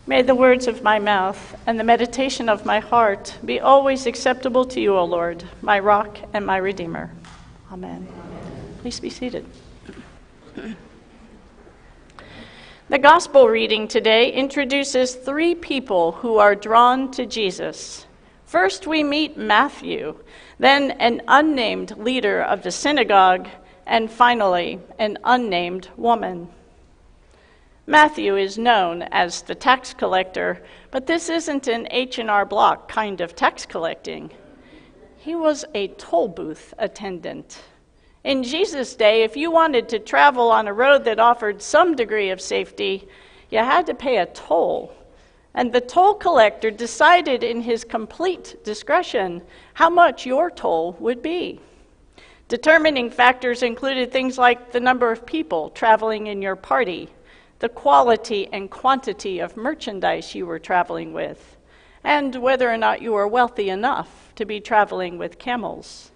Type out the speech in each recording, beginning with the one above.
May the words of my mouth and the meditation of my heart be always acceptable to you, O Lord, my rock and my redeemer. Amen. Please be seated. The gospel reading today introduces three people who are drawn to Jesus. First, we meet Matthew, then an unnamed leader of the synagogue, and finally, an unnamed woman. Matthew is known as the tax collector, but this isn't an H&R Block kind of tax collecting. He was a toll booth attendant. In Jesus' day, if you wanted to travel on a road that offered some degree of safety, you had to pay a toll. And the toll collector decided in his complete discretion how much your toll would be. Determining factors included things like the number of people traveling in your party, the quality and quantity of merchandise you were traveling with, and whether or not you were wealthy enough to be traveling with camels.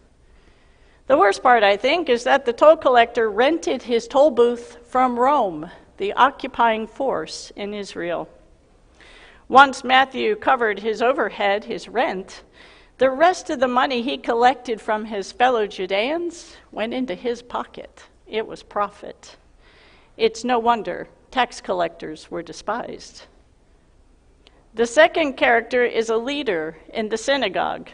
The worst part, I think, is that the toll collector rented his toll booth from Rome, the occupying force in Israel. Once Matthew covered his overhead, his rent, the rest of the money he collected from his fellow Judeans went into his pocket. It was profit. It's no wonder tax collectors were despised. The second character is a leader in the synagogue.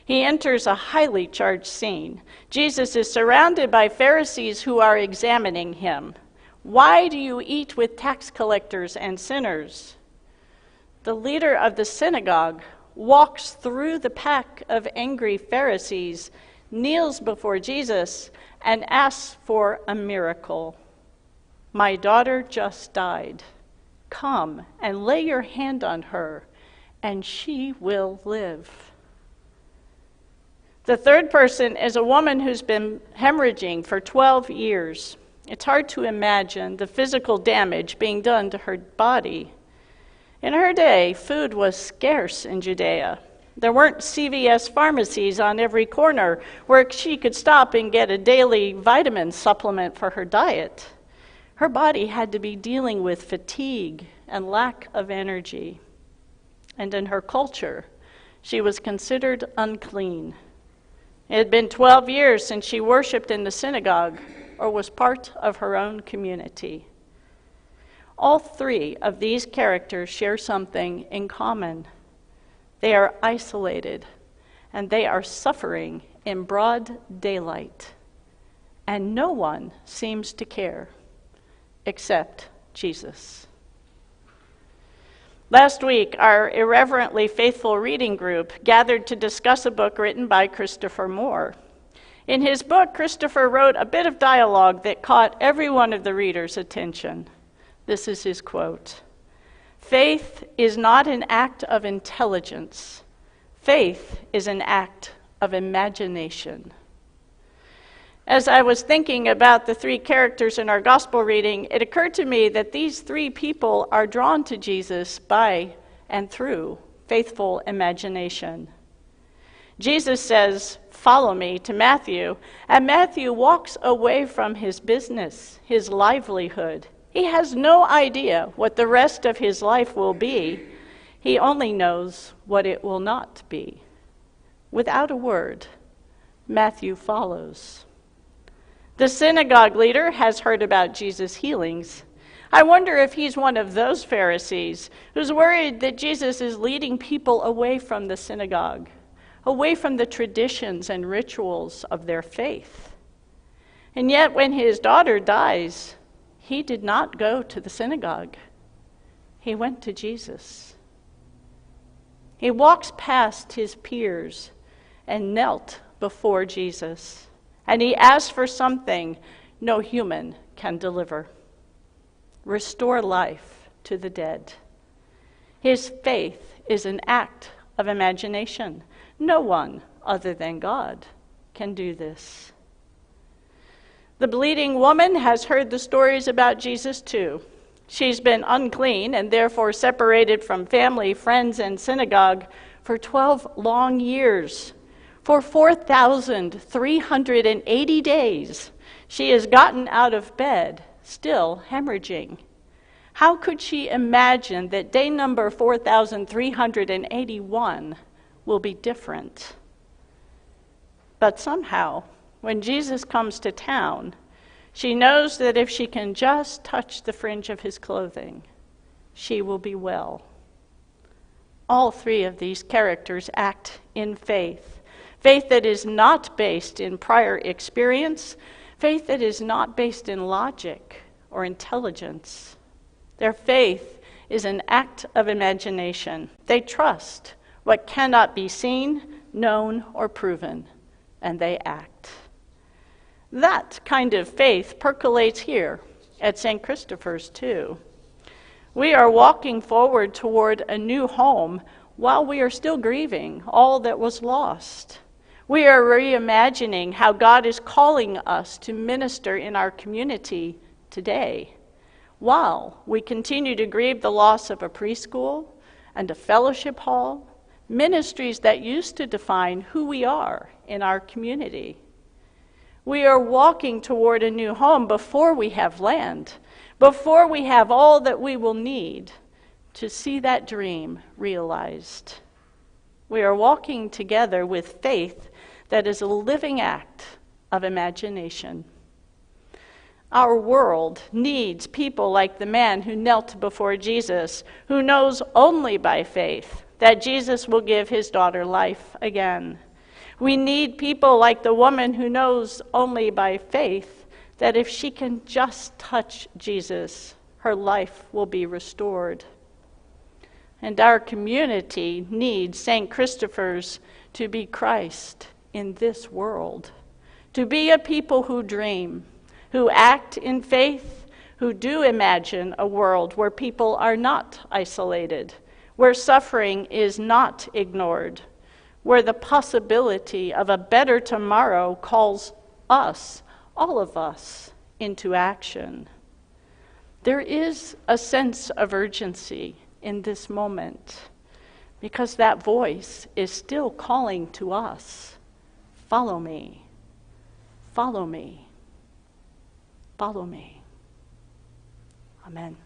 He enters a highly charged scene. Jesus is surrounded by Pharisees who are examining him. Why do you eat with tax collectors and sinners? The leader of the synagogue walks through the pack of angry Pharisees, kneels before Jesus, and asks for a miracle. My daughter just died. Come and lay your hand on her, and she will live. The third person is a woman who's been hemorrhaging for 12 years. It's hard to imagine the physical damage being done to her body. In her day, food was scarce in Judea. There weren't CVS pharmacies on every corner where she could stop and get a daily vitamin supplement for her diet. Her body had to be dealing with fatigue and lack of energy. And in her culture, she was considered unclean. It had been 12 years since she worshiped in the synagogue or was part of her own community. All three of these characters share something in common. They are isolated, and they are suffering in broad daylight. And no one seems to care, except Jesus. Last week, our irreverently faithful reading group gathered to discuss a book written by Christopher Moore. In his book, Christopher wrote a bit of dialogue that caught every one of the readers' attention. This is his quote: "Faith is not an act of intelligence. Faith is an act of imagination." As I was thinking about the three characters in our gospel reading, it occurred to me that these three people are drawn to Jesus by and through faithful imagination. Jesus says, "Follow me," to Matthew, and Matthew walks away from his business, his livelihood. He has no idea what the rest of his life will be. He only knows what it will not be. Without a word, Matthew follows. The synagogue leader has heard about Jesus' healings. I wonder if he's one of those Pharisees who's worried that Jesus is leading people away from the synagogue, away from the traditions and rituals of their faith. And yet, when his daughter dies, he did not go to the synagogue. He went to Jesus. He walks past his peers and knelt before Jesus. And he asked for something no human can deliver: restore life to the dead. His faith is an act of imagination. No one other than God can do this. The bleeding woman has heard the stories about Jesus too. She's been unclean and therefore separated from family, friends, and synagogue for 12 long years. For 4,380 days, she has gotten out of bed, still hemorrhaging. How could she imagine that day number 4,381 will be different? But somehow, when Jesus comes to town, she knows that if she can just touch the fringe of his clothing, she will be well. All three of these characters act in faith. Faith that is not based in prior experience, faith that is not based in logic or intelligence. Their faith is an act of imagination. They trust what cannot be seen, known, or proven, and they act. That kind of faith percolates here at St. Christopher's too. We are walking forward toward a new home while we are still grieving all that was lost. We are reimagining how God is calling us to minister in our community today, while we continue to grieve the loss of a preschool and a fellowship hall, ministries that used to define who we are in our community. We are walking toward a new home before we have land, before we have all that we will need to see that dream realized. We are walking together with faith that is a living act of imagination. Our world needs people like the man who knelt before Jesus, who knows only by faith that Jesus will give his daughter life again. We need people like the woman who knows only by faith that if she can just touch Jesus, her life will be restored. And our community needs St. Christopher's to be Christ in this world, to be a people who dream, who act in faith, who do imagine a world where people are not isolated, where suffering is not ignored, where the possibility of a better tomorrow calls us, all of us, into action. There is a sense of urgency in this moment because that voice is still calling to us, follow me, follow me, follow me. Amen.